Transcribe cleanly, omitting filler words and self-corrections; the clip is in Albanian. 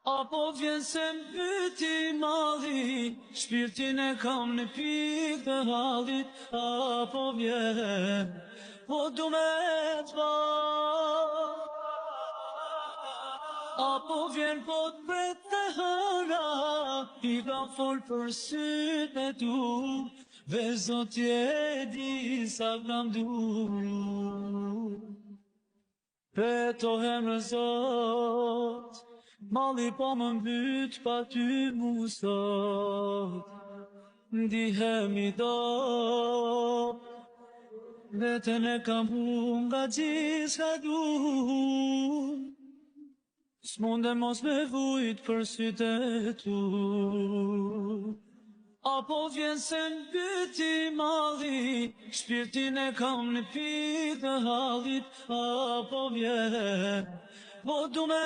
Apo vjen se mbyti malli, shpirtin e kam në pikë të hallit. Apo vjen, po du me t'pa. Apo vjen po t'pret të hëra, i kam fol për syt me tu, veç Zoti e di sa kam duru. Petohem në Zot, malli po më mbyt pa ty mu sot. Ndihem i do, veten e kam hu nga gjitha du. S'munde mos me vujt për syt e tu. Apo vjen se mbyti malli, shpirtin e kam në pikë të hallit. Apo vjen, po du me